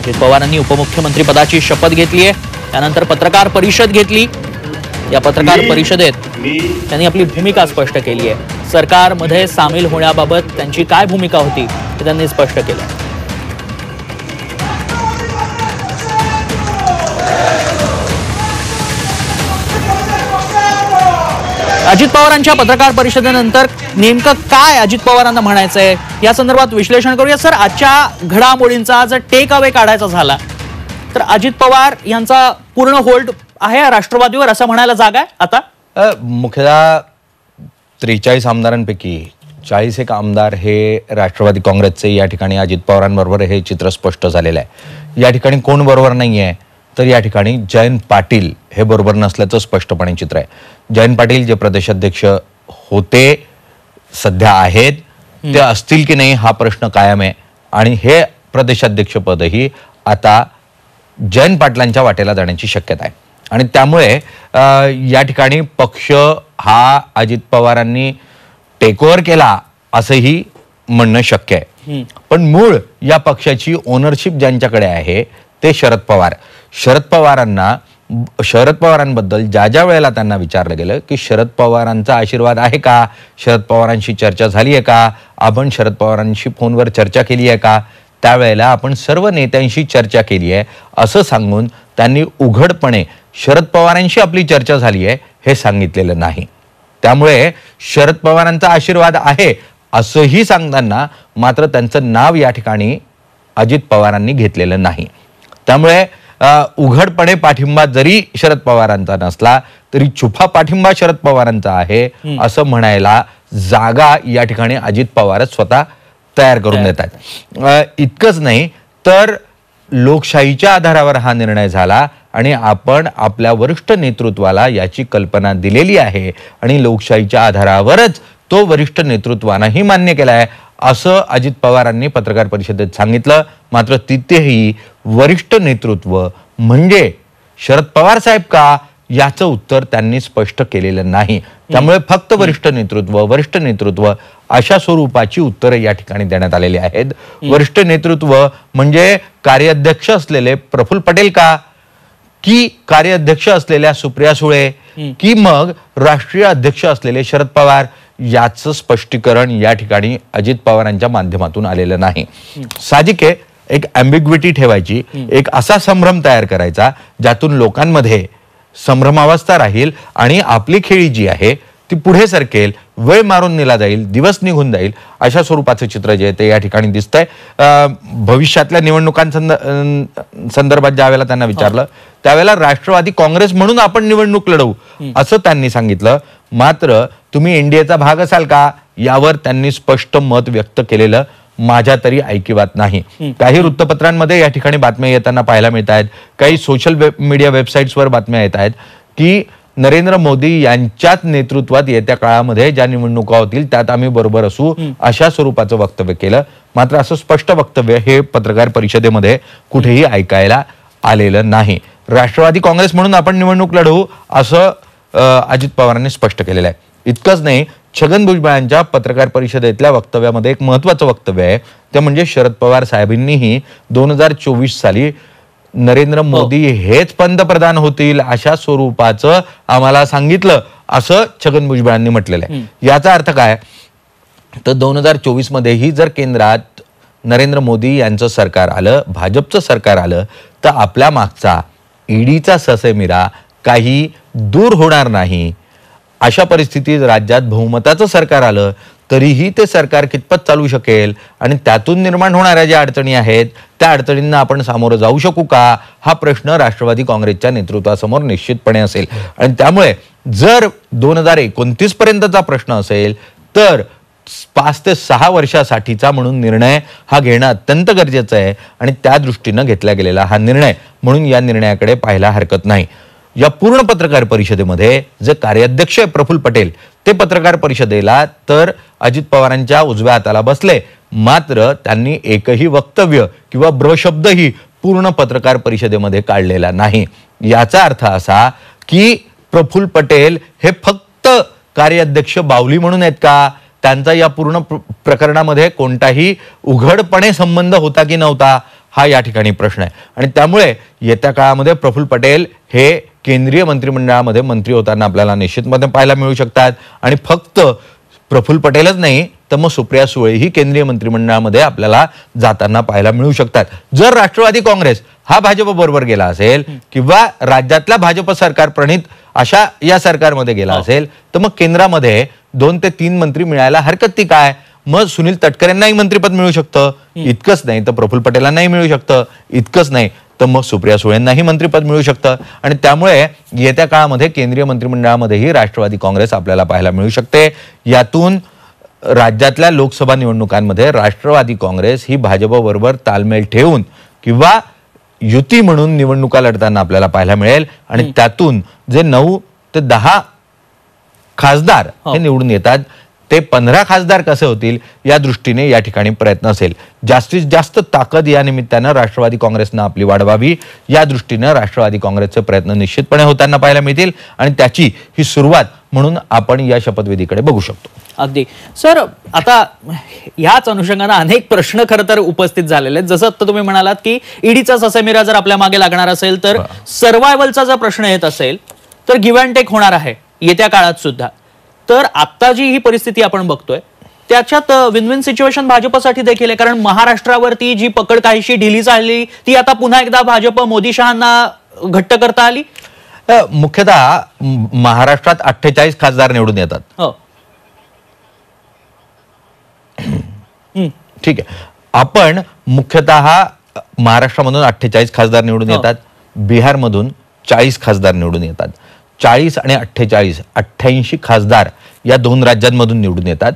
अजित पवारांनी उपमुख्यमंत्री पदाची शपथ घेतली आहे, त्यानंतर पत्रकार परिषद घेतली। या पत्रकार परिषदेत त्यांनी आपली भूमिका स्पष्ट केली आहे। सरकारमध्ये सामील होण्याबाबत त्यांची काय भूमिका होती हे त्यांनी स्पष्ट केलं। अजित पवारांच्या पत्रकार परिषदेनंतर नेमकं काय अजित पवारांना म्हणायचंय या संदर्भात विश्लेषण करूया। सर, आजच्या घडामोडींचा जर टेक अवे काढायचा झाला तर अजित पवार यांचा पूर्ण होल्ड आहे राष्ट्रवादीवर असं म्हणायला जागा आहे आता? मुख्यतः 43 आमदारांपैकी 40 आमदार हे राष्ट्रवादी काँग्रेसचे या ठिकाणी अजित पवारांबरोबर हे चित्र स्पष्ट झालेलं आहे। या ठिकाणी कोण बरोबर नाहीये तर या ठिकाणी जयंत पाटील हे बरोबर नसल्याचं स्पष्टपणे चित्र आहे। जयंत पाटील जे प्रदेशाध्यक्ष होते, सध्या आहेत, ते असतील की नाही हा प्रश्न कायम आहे आणि हे प्रदेशाध्यक्ष पदही आता जयंत पाटलांच्या वाटेला जाण्याची शक्यता आहे आणि त्यामुळे या ठिकाणी पक्ष हा अजित पवारांनी टेक ओव्हर केला असंही म्हणणं शक्य आहे। पण मूळ या पक्षाची ओनरशिप ज्यांच्याकडे आहे ते शरद पवार। शरद पवारांबद्दल ज्या वेळेला त्यांना विचारलं गेलं की शरद पवारांचा आशीर्वाद आहे का, शरद पवारांशी चर्चा झाली आहे का, आपण शरद पवारांशी फोनवर चर्चा केली आहे का, त्यावेळेला आपण सर्व नेत्यांशी चर्चा केली आहे असं सांगून त्यांनी उघडपणे शरद पवारांशी आपली चर्चा झाली आहे हे सांगितलेलं नाही। त्यामुळे शरद पवारांचा आशीर्वाद आहे असंही सांगताना मात्र त्यांचं नाव या ठिकाणी अजित पवारांनी घेतलेलं नाही। त्यामुळे उघडपणे पाठिंबा जरी शरद पवारांचा नसला तरी छुपा पाठिंबा शरद पवारांचा आहे असं म्हणायला जागा या ठिकाणी अजित पवारच स्वतः तयार करून देतात। इतकंच नाही तर लोकशाहीच्या आधारावर हा निर्णय झाला आणि आपण आपल्या वरिष्ठ नेतृत्वाला याची कल्पना दिलेली आहे आणि लोकशाहीच्या आधारावरच तो वरिष्ठ नेतृत्वानेही मान्य केला आहे असं अजित पवारांनी पत्रकार परिषदेत सांगितलं। मात्र तिथेही वरिष्ठ नेतृत्व म्हणजे शरद पवार साहेब का याचं उत्तर त्यांनी स्पष्ट केलेलं नाही। त्यामुळे फक्त वरिष्ठ नेतृत्व अशा स्वरूपाची उत्तरे या ठिकाणी देण्यात आलेली आहेत। वरिष्ठ नेतृत्व म्हणजे कार्याध्यक्ष असलेले प्रफुल्ल पटेल का, की कार्याध्यक्ष असलेल्या सुप्रिया सुळे, की मग राष्ट्रीय अध्यक्ष असलेले शरद पवार, याचं स्पष्टीकरण या ठिकाणी अजित पवारांच्या माध्यमातून आलेलं नाही। साहजिक आहे एक ॲम्बिग्विटी ठेवायची, एक असा संभ्रम तयार करायचा ज्यातून लोकांमध्ये संभ्रमावस्था राहील आणि आपली खेळी जी आहे ती पुढे सरकेल, वेळ मारून नेला जाईल, दिवस निघून जाईल अशा स्वरूपाचं चित्र जे आहे ते या ठिकाणी दिसतंय। भविष्यातल्या निवडणुकांसंदर्भात ज्यावेळेला त्यांना विचारलं त्यावेळेला राष्ट्रवादी काँग्रेस म्हणून आपण निवडणूक लढवू असं त्यांनी सांगितलं। मात्र तुम्ही एनडीएचा भाग असाल का यावर त्यांनी स्पष्ट मत व्यक्त केलेलं माझ्या तरी ऐकिवात नाही। काही वृत्तपत्रांमध्ये या ठिकाणी बातम्या येताना पाहायला मिळत आहेत, काही सोशल मीडिया वेबसाईट्सवर बातम्या येत आहेत की नरेंद्र मोदी यांच्याच नेतृत्वात येत्या काळामध्ये ज्या निवडणुका होतील त्यात आम्ही बरोबर असू अशा स्वरूपाचं वक्तव्य केलं। मात्र असं स्पष्ट वक्तव्य हे पत्रकार परिषदेमध्ये कुठेही ऐकायला आलेलं नाही। राष्ट्रवादी काँग्रेस म्हणून आपण निवडणूक लढवू असं अजित पवारांनी स्पष्ट केलेलं आहे। इतकंच नाही, छगन भुजबळांच्या पत्रकार परिषदेतल्या वक्तव्यामध्ये एक महत्त्वाचं वक्तव्य आहे, ते म्हणजे शरद पवार साहेबांनीही 2024 साली नरेंद्र मोदी हेच पंतप्रधान होतील अशा स्वरूपाचं आम्हाला सांगितलं असं छगन भुजबळांनी म्हटलेलं आहे। याचा अर्थ काय तर 2024 मध्येही जर केंद्रात नरेंद्र मोदी यांचं सरकार आलं, भाजपचं सरकार आलं तर आपल्या मागचा ईडीचा ससेमिरा काही दूर होणार नाही। अशा परिस्थितीत राज्यात बहुमताचं सरकार आलं तरीही ते सरकार कितपत चालू शकेल आणि त्यातून निर्माण होणाऱ्या ज्या अडचणी आहेत त्या अडचणींना आपण सामोरं जाऊ शकू का हा प्रश्न राष्ट्रवादी काँग्रेसच्या नेतृत्वासमोर निश्चितपणे असेल। आणि त्यामुळे जर 2029 पर्यंतचा प्रश्न असेल तर 5 ते 6 वर्षासाठीचा म्हणून निर्णय हा घेणं अत्यंत गरजेचं आहे आणि त्या दृष्टीनं घेतला गेलेला हा निर्णय म्हणून या निर्णयाकडे पाहायला हरकत नाही। या पूर्ण पत्रकार परिषदेमध्ये जे कार्याध्यक्ष प्रफुल्ल पटेल ते पत्रकार परिषदेला तर अजित पवारांच्या उजव्या हाताला बसले, मात्र त्यांनी एकही वक्तव्य किंवा ब्रशब्दही पूर्ण पत्रकार परिषदेमध्ये काढलेला नाही। याचा अर्थ असा की प्रफुल्ल पटेल हे फक्त कार्याध्यक्ष बावली म्हणून आहेत का, त्यांचा या पूर्ण प्रकरणामध्ये कोणताही उघडपणे संबंध होता की नव्हता हा या ठिकाणी प्रश्न आहे. आणि त्यामुळे येत्या काळामध्ये प्रफुल्ल पटेल हे केंद्रीय मंत्रिमंडळामध्ये मंत्री होताना आपल्याला निश्चितपणे पाहायला मिळू शकतात. आणि फक्त प्रफुल्ल पटेलच नाही तर मग सुप्रिया सुळेही केंद्रीय मंत्रिमंडळामध्ये आपल्याला जाताना पाहायला मिळू शकतात. जर राष्ट्रवादी काँग्रेस हा भाजप बरोबर गेला असेल किंवा राज्यातला भाजप सरकार प्रणित अशा या सरकारमध्ये गेला असेल तर मग केंद्रामध्ये 2 ते 3 मंत्री मिळायला हरकत ती काय? मग सुनील तटकरेंनाही मंत्रिपद मिळू शकतं. इतकंच नाही तर प्रफुल्ल पटेलांनाही मिळू शकतं. इतकंच नाही तर मग सुप्रिया सुळेंनाही मंत्रिपद मिळू शकतं. आणि त्यामुळे येत्या काळामध्ये केंद्रीय मंत्रिमंडळामध्येही राष्ट्रवादी काँग्रेस आपल्याला पाहायला मिळू शकते. यातून राज्यातल्या लोकसभा निवडणुकांमध्ये राष्ट्रवादी काँग्रेस ही भाजपबरोबर तालमेल ठेवून किंवा युती म्हणून निवडणुका लढताना आपल्याला पाहायला मिळेल. आणि त्यातून जे 9 ते 10 खासदार हे निवडून येतात ते 15 खासदार कसे होतील या दृष्टीने या ठिकाणी प्रयत्न असेल. जास्तीत जास्त ताकद या निमित्तानं राष्ट्रवादी काँग्रेसनं आपली वाढवावी या दृष्टीने राष्ट्रवादी काँग्रेसचे प्रयत्न निश्चितपणे होताना पाहायला मिळतील. आणि त्याची ही सुरुवात म्हणून आपण या शपथविधीकडे बघू शकतो. अगदी सर, आता ह्याच अनुषंगाने अनेक प्रश्न खरं तर उपस्थित झालेले आहेत. जसं आता तुम्ही म्हणालात की ईडीचा ससेमिरा जर आपल्या मागे लागणार असेल तर सर्व्हायव्हलचा जर प्रश्न येत असेल तर गिव्ह अँड टेक होणार आहे येत्या काळात सुद्धा. तर आता जी ही परिस्थिती आपण बघतोय त्याच्यात विन विन सिच्युएशन भाजपसाठी देखील आहे. कारण महाराष्ट्रावरती जी पकड काहीशी ढिली झाली ती आता पुन्हा एकदा भाजप मोदी शहांना घट्ट करता आली. मुख्यतः महाराष्ट्रात 48 खासदार निवडून येतात. हो, ठीक आहे. आपण मुख्यतः महाराष्ट्रामधून 48 खासदार निवडून येतात. बिहारमधून 40 खासदार निवडून येतात. 40 आणि 48 88 खासदार या 2 राज्यांमधून निवडून येतात.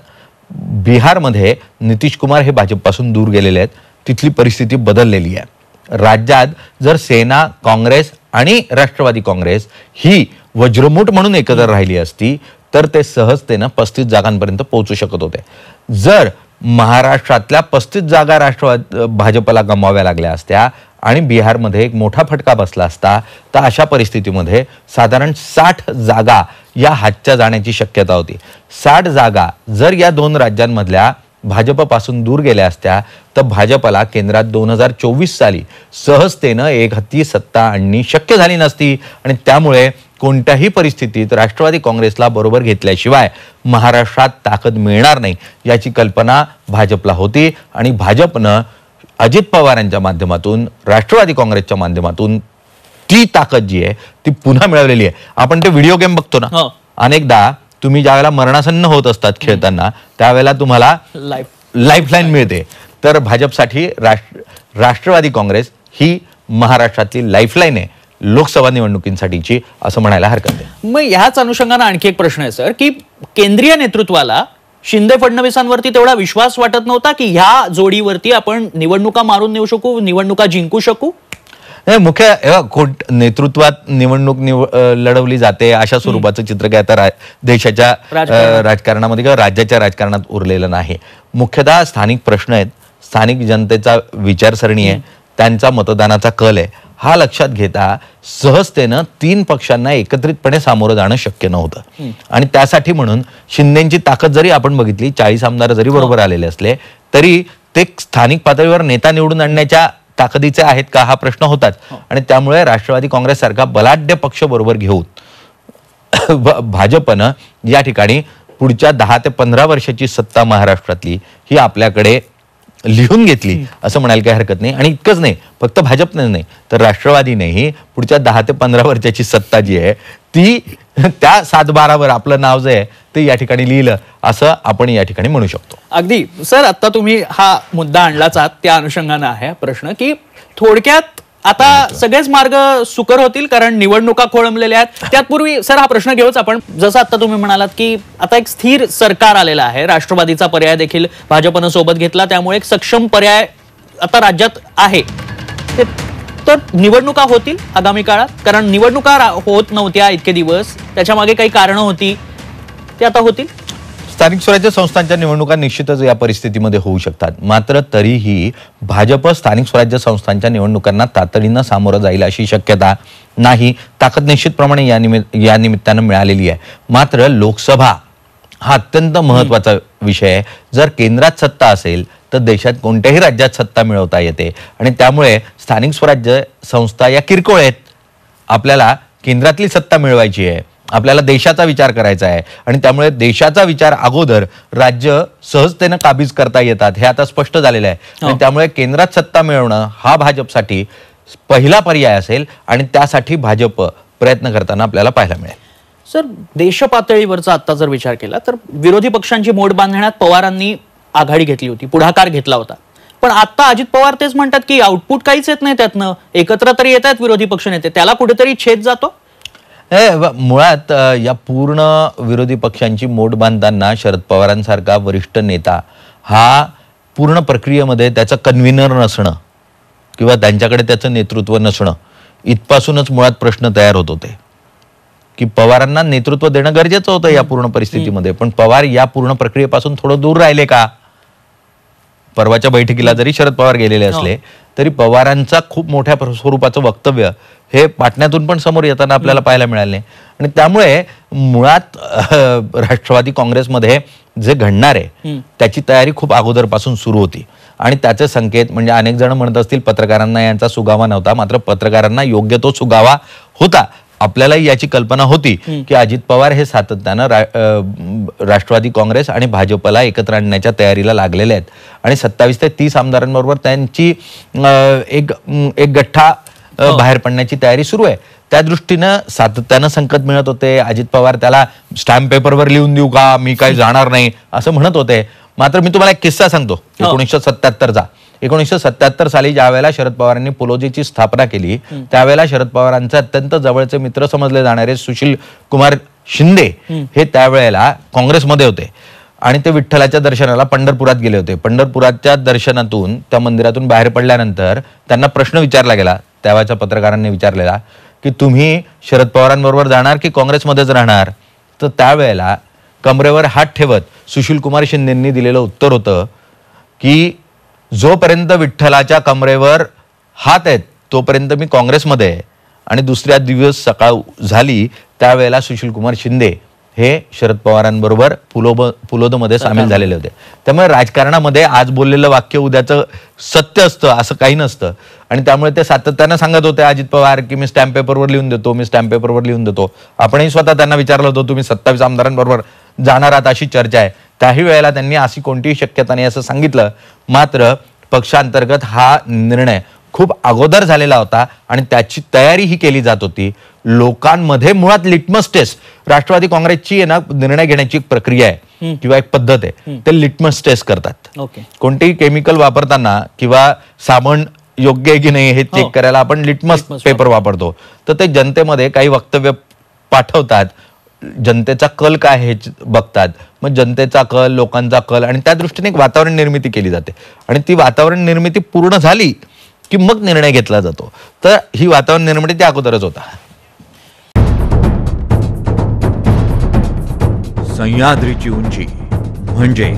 बिहारमध्ये नितीश कुमार हे भाजपपासून दूर गेलेले आहेत. तिथली परिस्थिती बदललेली आहे. राज्यात जर सेना, काँग्रेस आणि राष्ट्रवादी काँग्रेस ही वज्रमुठ म्हणून एकत्र राहिली असती तर ते सहजतेनं 35 जागांपर्यंत पोहोचू शकत होते. जर महाराष्ट्रातल्या 35 जागा भाजपला गमवाव्या लागल्या असत्या आणि बिहारमध्ये एक मोठा फटका बसला असता तर अशा परिस्थितीमध्ये साधारण 60 जागा या हातच्या जाण्याची शक्यता होती. 60 जागा जर या 2 राज्यांमधल्या भाजपपासून दूर गेल्या असत्या तर भाजपला केंद्रात 2024 साली सहजतेनं एकहाती सत्ता आणणे शक्य झाली नसती. आणि त्यामुळे कोणत्याही परिस्थितीत राष्ट्रवादी काँग्रेसला बरोबर घेतल्याशिवाय महाराष्ट्रात ताकद मिळणार नाही याची कल्पना भाजपला होती. आणि भाजपनं अजित पवारांच्या माध्यमातून, राष्ट्रवादी काँग्रेसच्या माध्यमातून ती ताकद जी आहे ती पुन्हा मिळवलेली आहे. आपण ते व्हिडिओ गेम बघतो ना, अनेकदा तुम्ही ज्यावेळेला मरणासन्न होत असतात खेळताना त्यावेळेला तुम्हाला लाईफलाईन मिळते. तर भाजपसाठी राष्ट्रवादी काँग्रेस ही महाराष्ट्रातली लाईफलाईन आहे लोकसभा निवडणुकींसाठीची, असं म्हणायला हरकत नाही. मग ह्याच अनुषंगाने आणखी एक प्रश्न आहे सर, की केंद्रीय नेतृत्वाला शिंदे फडणवीसांवरती तेवढा विश्वास वाटत नव्हता की ह्या जोडीवरती आपण निवडणुका मारून नेऊ शकू, निवडणुका जिंकू शकू? मुख्य नेतृत्वात निवडणूक लढवली जाते अशा स्वरूपाचं चित्र काय आता देशाच्या राजकारणामध्ये किंवा राज्याच्या राजकारणात उरलेलं नाही. मुख्यतः स्थानिक प्रश्न आहेत, स्थानिक जनतेचा विचारसरणी आहे, त्यांचा मतदानाचा कल आहे. हा लक्षात घेता सहजतेनं 3 पक्षांना एकत्रितपणे सामोरं जाणं शक्य नव्हतं. आणि त्यासाठी म्हणून शिंदेची ताकद जरी आपण बघितली, 40 आमदार जरी बरोबर आलेले असले तरी ते स्थानिक पातळीवर नेता निवडून आणण्याच्या ताकदीचे आहेत का हा प्रश्न होताच. आणि त्यामुळे राष्ट्रवादी काँग्रेस सारखा बलाढ्य पक्ष बरोबर घेऊन भाजपनं या ठिकाणी पुढच्या 10 ते 15 वर्षाची सत्ता महाराष्ट्रातली ही आपल्याकडे लिहून घेतली असं म्हणायला काही हरकत नाही. आणि इतकंच नाही, फक्त भाजपने नाही तर राष्ट्रवादीनेही पुढच्या 10 ते 15 वर्षाची सत्ता जी आहे ती त्या 7-12वर आपलं नाव जे आहे ते या ठिकाणी लिहिलं असं आपण या ठिकाणी म्हणू शकतो. अगदी सर, आता तुम्ही हा मुद्दा आणलाच आहात त्या अनुषंगाने आहे प्रश्न, की थोडक्यात आता सगळेच मार्ग सुकर होतील कारण निवडणुका खोळंबलेल्या आहेत. त्यापूर्वी सर हा प्रश्न घेऊच आपण, जसं आता तुम्ही म्हणालात की आता एक स्थिर सरकार आलेला आहे, राष्ट्रवादीचा पर्याय देखील भाजपनं सोबत घेतला, त्यामुळे एक सक्षम पर्याय आता राज्यात आहे. तर निवडणुका होतील आगामी काळात, कारण निवडणुका होत नव्हत्या इतके दिवस, त्याच्या मागे काही कारणं होती, ते आता होतील. स्थानिक स्वराज्य संस्थांच्या निवडणुका निश्चितच या परिस्थितीमध्ये होऊ शकतात. मात्र तरीही भाजप स्थानिक स्वराज्य संस्थांच्या निवडणुकांना तातडीनं सामोरं जाईल अशी शक्यता नाही. ताकद निश्चितप्रमाणे या निमित्तानं मिळालेली आहे. मात्र लोकसभा हा अत्यंत महत्वाचा विषय आहे. जर केंद्रात सत्ता असेल तर देशात कोणत्याही राज्यात सत्ता मिळवता येते आणि त्यामुळे स्थानिक स्वराज्य संस्था या किरकोळ आहेत. आपल्याला केंद्रातली सत्ता मिळवायची आहे, आपल्याला देशाचा विचार करायचा आहे आणि त्यामुळे देशाचा विचार अगोदर राज्य सहजतेनं काबीज करता येतात हे आता स्पष्ट झालेलं आहे. आणि त्यामुळे केंद्रात सत्ता मिळवणं हा भाजपसाठी पहिला पर्याय असेल आणि त्यासाठी भाजप प्रयत्न करताना आपल्याला पाहायला मिळेल. सर, देश पातळीवरचा आता जर विचार केला तर विरोधी पक्षांची मोड बांधण्यात पवारांनी आघाडी घेतली होती, पुढाकार घेतला होता. पण आता अजित पवार तेच म्हणतात की आउटपुट काहीच येत नाही त्यातनं, एकत्र तरी येत आहेत विरोधी पक्ष नेते, त्याला कुठेतरी छेद जातो. मुळात या पूर्ण विरोधी पक्षांची मोड बांधताना शरद पवारांसारखा वरिष्ठ नेता हा पूर्ण प्रक्रियेमध्ये त्याचं कन्व्हिनर नसणं किंवा त्यांच्याकडे त्याचं नेतृत्व नसणं इथपासूनच मुळात प्रश्न तयार होत होते की पवारांना नेतृत्व देणं गरजेचं होतं या पूर्ण परिस्थितीमध्ये. पण पवार या पूर्ण प्रक्रियेपासून थोडं दूर राहिले का? परवाच्या बैठकीला जरी शरद पवार गेलेले असले तरी पवारांचा खूप मोठ्या स्वरूपाचं वक्तव्य हे पाटण्यातून पण समोर येताना आपल्याला पाहायला मिळाले नाही. आणि त्यामुळे मुळात राष्ट्रवादी काँग्रेसमध्ये जे घडणार आहे त्याची तयारी खूप अगोदरपासून सुरू होती. आणि त्याचे संकेत म्हणजे अनेक जण म्हणत असतील पत्रकारांना यांचा सुगावा नव्हता, मात्र पत्रकारांना योग्य तो सुगावा होता. आपल्यालाही याची कल्पना होती की अजित पवार हे सातत्यानं राष्ट्रवादी काँग्रेस आणि भाजपला एकत्र आणण्याच्या तयारीला लागलेले आहेत आणि 27 ते 30 आमदारांबरोबर त्यांची एक गठ्ठा बाहेर पडण्याची तयारी सुरू आहे. त्या दृष्टीनं सातत्यानं संकट मिळत होते. अजित पवार त्याला स्टॅम्प पेपरवर लिहून देऊ का, मी काही जाणार नाही असं म्हणत होते. मात्र मी तुम्हाला एक किस्सा सांगतो 1977चा. 1977 साली ज्या वेळेला शरद पवारांनी पुलोजीची स्थापना केली त्यावेळेला शरद पवारांचे अत्यंत जवळचे मित्र समजले जाणारे सुशील कुमार शिंदे हे त्यावेळेला काँग्रेसमध्ये होते आणि ते विठ्ठलाच्या दर्शनाला पंढरपुरात गेले होते. पंढरपुराच्या दर्शनातून त्या मंदिरातून बाहेर पडल्यानंतर त्यांना प्रश्न विचारला गेला, त्यावेळच्या पत्रकारांनी विचारलेला की तुम्ही शरद पवारांबरोबर जाणार की काँग्रेसमध्येच राहणार. तर त्यावेळेला कमरेवर हात ठेवत सुशील कुमार शिंदेंनी दिलेलं उत्तर होतं की जोपर्यंत विठ्ठलाच्या कमरेवर हात आहेत तोपर्यंत मी काँग्रेसमध्ये आहे. आणि दुसऱ्या दिवस सकाळ झाली त्यावेळेला सुशील कुमार शिंदे हे शरद पवारांबरोबर पुलोदमध्ये सामील झालेले होते. त्यामुळे राजकारणामध्ये आज बोललेलं वाक्य उद्याचं सत्य असतं असं काही नसतं. आणि त्यामुळे ते सातत्यानं सांगत होते अजित पवार की मी स्टॅम्प पेपरवर लिहून देतो, मी स्टॅम्प पेपरवर लिहून देतो. आपणही स्वतः त्यांना विचारलं होतं तुम्ही 27 आमदारांबरोबर जाणार आहात अशी चर्चा आहे. त्याही वेळेला त्यांनी अशी कोणतीही शक्यता नाही असं सांगितलं. मात्र पक्षांतर्गत हा निर्णय खूप अगोदर झालेला होता आणि त्याची तयारी ही केली जात होती. लोकांमध्ये मुळात लिटमस टेस्ट राष्ट्रवादी काँग्रेसची आहे ना निर्णय घेण्याची एक प्रक्रिया आहे किंवा एक पद्धत आहे. ते लिटमस टेस्ट करतात. कोणतेही केमिकल वापरताना किंवा साबण योग्य आहे की नाही हे चेक करायला आपण लिटमस पेपर वापरतो. तर ते जनतेमध्ये काही वक्तव्य पाठवतात, जनतेचा कल काय हे बघतात. मग जनतेचा कल, लोकांचा कल आणि त्या दृष्टीने एक वातावरण निर्मिती केली जाते आणि ती वातावरण निर्मिती पूर्ण झाली की मग निर्णय घेतला जातो. तर ही वातावरण निर्मिती त्या अगोदरच होता. सह्याद्रीची उंची म्हणजे